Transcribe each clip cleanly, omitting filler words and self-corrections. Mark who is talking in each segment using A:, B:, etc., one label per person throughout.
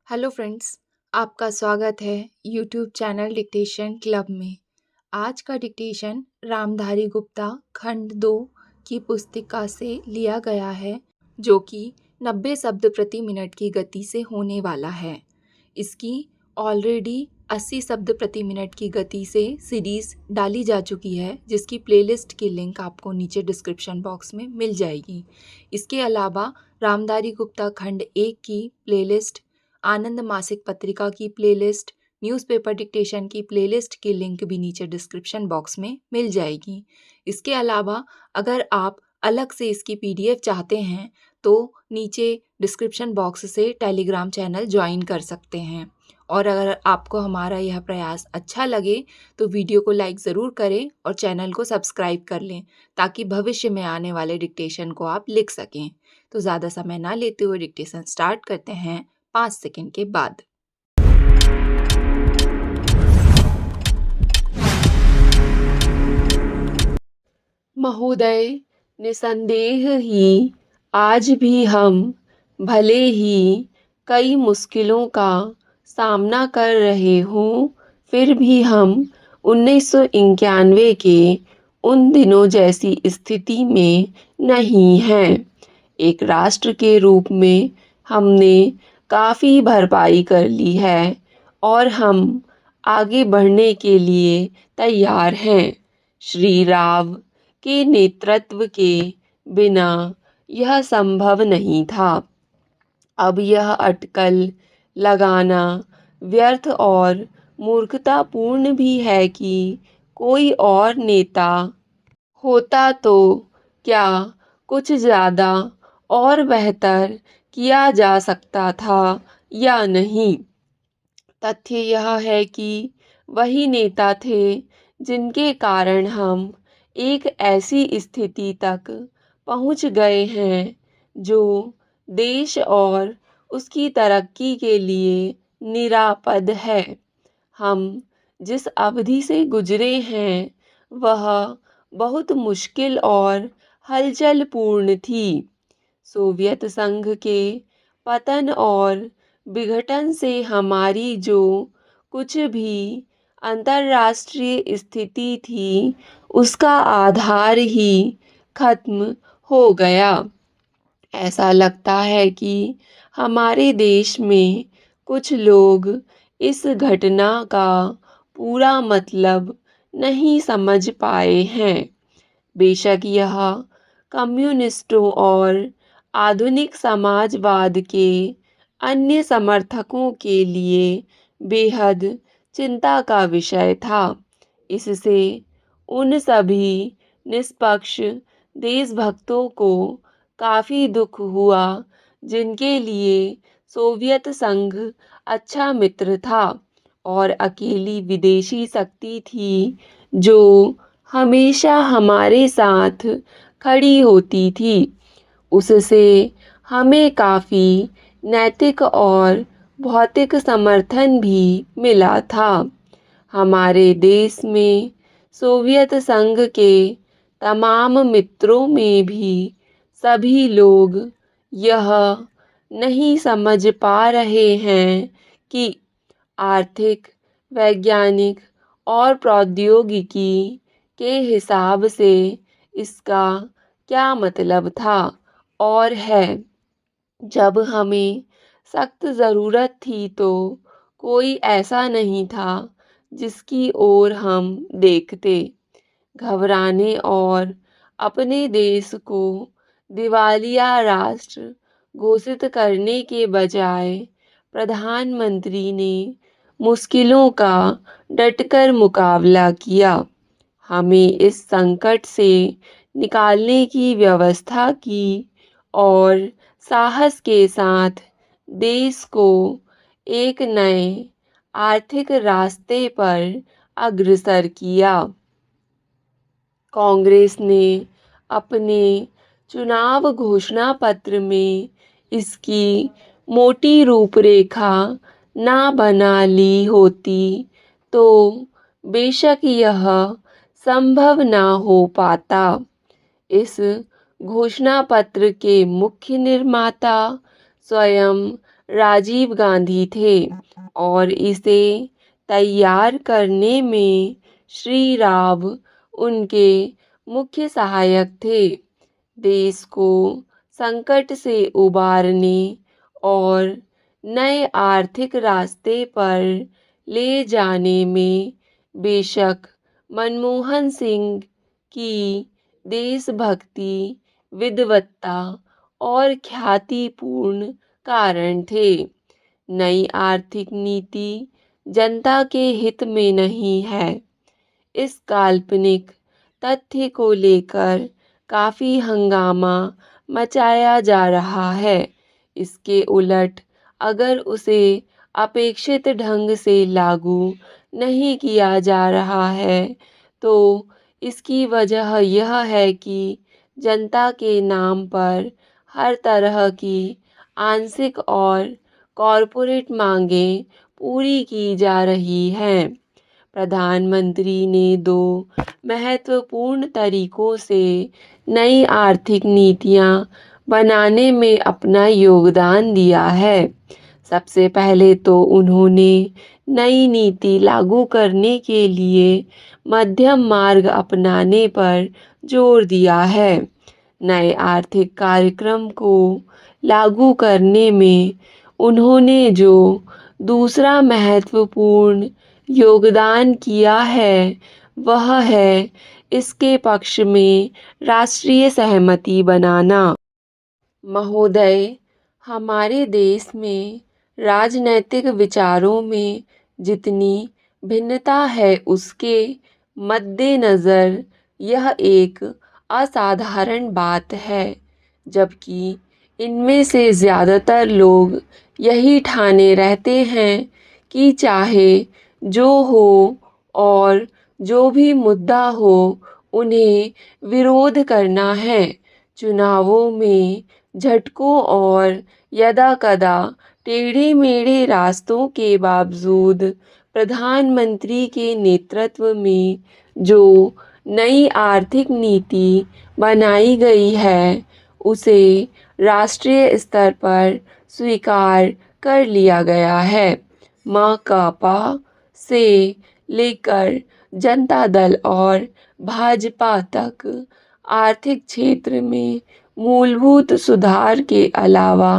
A: Hello friends, आपका स्वागत है यूट्यूब चैनल डिक्टेशन क्लब में। आज का डिक्टेशन रामधारी गुप्ता खंड 2 की पुस्तिका से लिया गया है, जो कि 90 शब्द प्रति मिनट की गति से होने वाला है। इसकी ऑलरेडी 80 शब्द प्रति मिनट की गति से सीरीज़ डाली जा चुकी है, जिसकी प्लेलिस्ट की लिंक आपको नीचे डिस्क्रिप्शन बॉक्स में मिल जाएगी। इसके अलावा रामधारी गुप्ता खंड 1 की प्लेलिस्ट, आनंद मासिक पत्रिका की प्लेलिस्ट, न्यूज़पेपर डिक्टेशन की प्लेलिस्ट की लिंक भी नीचे डिस्क्रिप्शन बॉक्स में मिल जाएगी। इसके अलावा अगर आप अलग से इसकी पीडीएफ चाहते हैं तो नीचे डिस्क्रिप्शन बॉक्स से टेलीग्राम चैनल ज्वाइन कर सकते हैं। और अगर आपको हमारा यह प्रयास अच्छा लगे तो वीडियो को लाइक ज़रूर करें और चैनल को सब्सक्राइब कर लें, ताकि भविष्य में आने वाले डिक्टेशन को आप लिख सकें। तो ज़्यादा समय ना लेते हुए डिक्टेशन स्टार्ट करते हैं 5 सेकंड के बाद।
B: महोदय, निसंदेह ही आज भी हम भले ही कई मुश्किलों का सामना कर रहे हों, फिर भी हम 1991 के उन दिनों जैसी स्थिति में नहीं हैं। एक राष्ट्र के रूप में हमने काफ़ी भरपाई कर ली है और हम आगे बढ़ने के लिए तैयार हैं। श्री राव के नेतृत्व के बिना यह संभव नहीं था। अब यह अटकल लगाना व्यर्थ और मूर्खतापूर्ण भी है कि कोई और नेता होता तो क्या कुछ ज़्यादा और बेहतर किया जा सकता था या नहीं। तथ्य यह है कि वही नेता थे जिनके कारण हम एक ऐसी स्थिति तक पहुंच गए हैं जो देश और उसकी तरक्की के लिए निरापद है। हम जिस अवधि से गुजरे हैं वह बहुत मुश्किल और हलचलपूर्ण थी। सोवियत संघ के पतन और विघटन से हमारी जो कुछ भी अंतर्राष्ट्रीय स्थिति थी उसका आधार ही खत्म हो गया। ऐसा लगता है कि हमारे देश में कुछ लोग इस घटना का पूरा मतलब नहीं समझ पाए हैं। बेशक यह कम्युनिस्टों और आधुनिक समाजवाद के अन्य समर्थकों के लिए बेहद चिंता का विषय था। इससे उन सभी निष्पक्ष देशभक्तों को काफ़ी दुख हुआ जिनके लिए सोवियत संघ अच्छा मित्र था और अकेली विदेशी शक्ति थी जो हमेशा हमारे साथ खड़ी होती थी। उससे हमें काफ़ी नैतिक और भौतिक समर्थन भी मिला था। हमारे देश में सोवियत संघ के तमाम मित्रों में भी सभी लोग यह नहीं समझ पा रहे हैं कि आर्थिक, वैज्ञानिक और प्रौद्योगिकी के हिसाब से इसका क्या मतलब था और है। जब हमें सख्त ज़रूरत थी तो कोई ऐसा नहीं था जिसकी ओर हम देखते। घबराने और अपने देश को दिवालिया राष्ट्र घोषित करने के बजाय प्रधानमंत्री ने मुश्किलों का डटकर मुकाबला किया। हमें इस संकट से निकालने की व्यवस्था की और साहस के साथ देश को एक नए आर्थिक रास्ते पर अग्रसर किया। कांग्रेस ने अपने चुनाव घोषणा पत्र में इसकी मोटी रूपरेखा ना बना ली होती तो बेशक यह संभव ना हो पाता। इस घोषणा पत्र के मुख्य निर्माता स्वयं राजीव गांधी थे और इसे तैयार करने में श्री राव उनके मुख्य सहायक थे। देश को संकट से उबारने और नए आर्थिक रास्ते पर ले जाने में बेशक मनमोहन सिंह की देशभक्ति, विद्वत्ता और ख्यातिपूर्ण कारण थे। नई आर्थिक नीति जनता के हित में नहीं है। इस काल्पनिक तथ्य को लेकर काफ़ी हंगामा मचाया जा रहा है। इसके उलट अगर उसे अपेक्षित ढंग से लागू नहीं किया जा रहा है तो इसकी वजह यह है कि जनता के नाम पर हर तरह की आंशिक और कॉरपोरेट मांगें पूरी की जा रही हैं। प्रधानमंत्री ने दो महत्वपूर्ण तरीकों से नई आर्थिक नीतियां बनाने में अपना योगदान दिया है। सबसे पहले तो उन्होंने नई नीति लागू करने के लिए मध्यम मार्ग अपनाने पर जोर दिया है। नए आर्थिक कार्यक्रम को लागू करने में उन्होंने जो दूसरा महत्वपूर्ण योगदान किया है वह है इसके पक्ष में राष्ट्रीय सहमति बनाना। महोदय, हमारे देश में राजनैतिक विचारों में जितनी भिन्नता है उसके मद्देनज़र यह एक असाधारण बात है, जबकि इनमें से ज़्यादातर लोग यही ठाने रहते हैं कि चाहे जो हो और जो भी मुद्दा हो उन्हें विरोध करना है। चुनावों में झटकों और यदाकदा टेढ़े-मेढ़े रास्तों के बावजूद प्रधानमंत्री के नेतृत्व में जो नई आर्थिक नीति बनाई गई है उसे राष्ट्रीय स्तर पर स्वीकार कर लिया गया है। माकपा से लेकर जनता दल और भाजपा तक आर्थिक क्षेत्र में मूलभूत सुधार के अलावा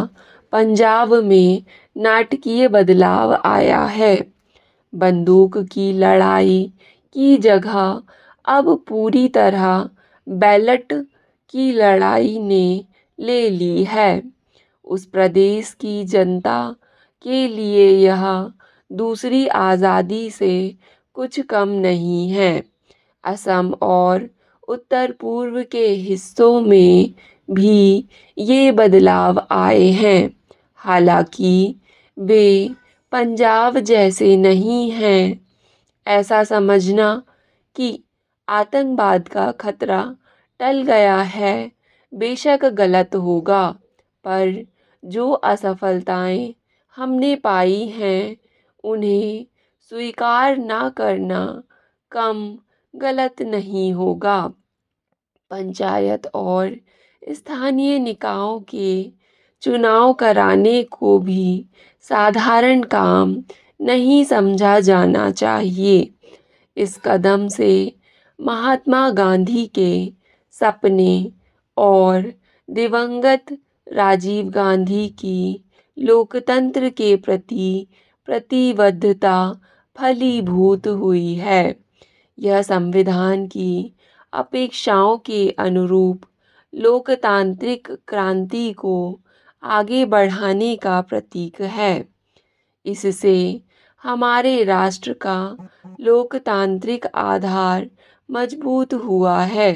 B: पंजाब में नाटकीय बदलाव आया है। बंदूक की लड़ाई की जगह अब पूरी तरह बैलेट की लड़ाई ने ले ली है। उस प्रदेश की जनता के लिए यह दूसरी आज़ादी से कुछ कम नहीं है। असम और उत्तर पूर्व के हिस्सों में भी ये बदलाव आए हैं, हालांकि वे पंजाब जैसे नहीं हैं। ऐसा समझना कि आतंकवाद का खतरा टल गया है बेशक गलत होगा, पर जो असफलताएं हमने पाई हैं उन्हें स्वीकार न करना कम गलत नहीं होगा। पंचायत और स्थानीय निकायों के चुनाव कराने को भी साधारण काम नहीं समझा जाना चाहिए। इस कदम से महात्मा गांधी के सपने और दिवंगत राजीव गांधी की लोकतंत्र के प्रति प्रतिबद्धता फलीभूत हुई है। यह संविधान की अपेक्षाओं के अनुरूप लोकतांत्रिक क्रांति को आगे बढ़ाने का प्रतीक है। इससे हमारे राष्ट्र का लोकतांत्रिक आधार मजबूत हुआ है।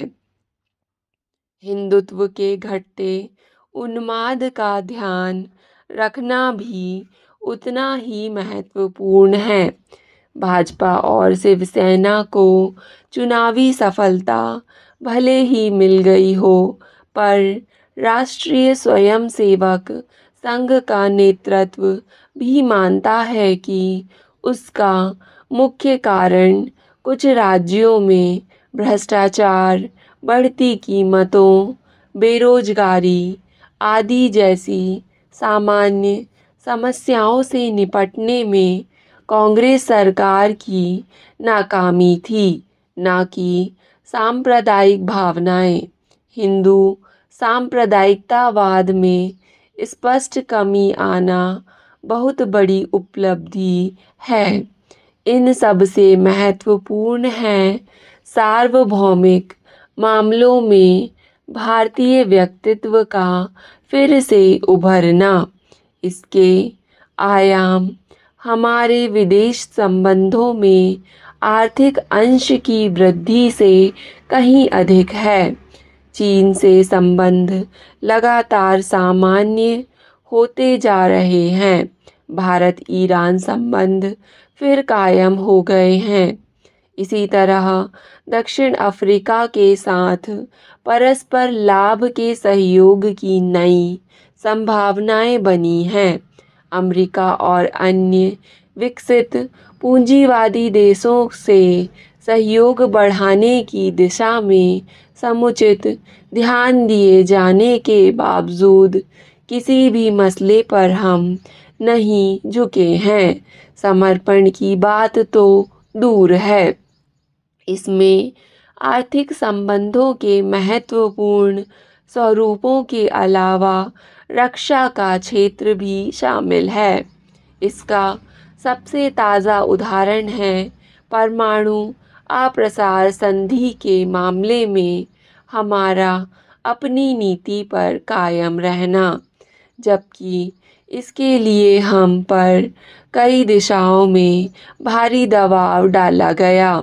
B: हिंदुत्व के घटते उन्माद का ध्यान रखना भी उतना ही महत्वपूर्ण है। भाजपा और शिवसेना को चुनावी सफलता भले ही मिल गई हो, पर राष्ट्रीय स्वयंसेवक संघ का नेतृत्व भी मानता है कि उसका मुख्य कारण कुछ राज्यों में भ्रष्टाचार, बढ़ती कीमतों, बेरोजगारी आदि जैसी सामान्य समस्याओं से निपटने में कांग्रेस सरकार की नाकामी थी, न कि सांप्रदायिक भावनाएं। हिंदू सांप्रदायिकतावाद में स्पष्ट कमी आना बहुत बड़ी उपलब्धि है। इन सबसे महत्वपूर्ण है सार्वभौमिक मामलों में भारतीय व्यक्तित्व का फिर से उभरना। इसके आयाम हमारे विदेश संबंधों में आर्थिक अंश की वृद्धि से कहीं अधिक है। चीन से संबंध लगातार सामान्य होते जा रहे हैं। भारत ईरान संबंध फिर कायम हो गए हैं। इसी तरह दक्षिण अफ्रीका के साथ परस्पर लाभ के सहयोग की नई संभावनाएं बनी हैं। अमेरिका और अन्य विकसित पूंजीवादी देशों से सहयोग बढ़ाने की दिशा में समुचित ध्यान दिए जाने के बावजूद किसी भी मसले पर हम नहीं झुके हैं। समर्पण की बात तो दूर है, इसमें आर्थिक संबंधों के महत्वपूर्ण स्वरूपों के अलावा रक्षा का क्षेत्र भी शामिल है। इसका सबसे ताज़ा उदाहरण है परमाणु अप्रसार संधि के मामले में हमारा अपनी नीति पर कायम रहना, जबकि इसके लिए हम पर कई दिशाओं में भारी दबाव डाला गया।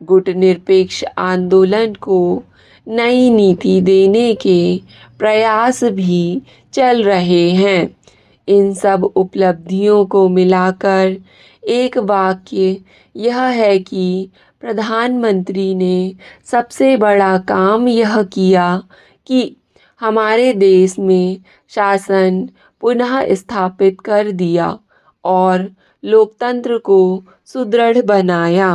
B: गुटनिरपेक्ष आंदोलन को नई नीति देने के प्रयास भी चल रहे हैं। इन सब उपलब्धियों को मिलाकर एक वाक्य यह है कि प्रधानमंत्री ने सबसे बड़ा काम यह किया कि हमारे देश में शासन पुनः स्थापित कर दिया और लोकतंत्र को सुदृढ़ बनाया।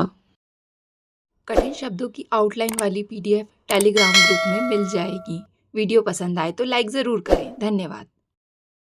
A: कठिन शब्दों की आउटलाइन वाली PDF टेलीग्राम ग्रुप में मिल जाएगी। वीडियो पसंद आए तो लाइक ज़रूर करें। धन्यवाद।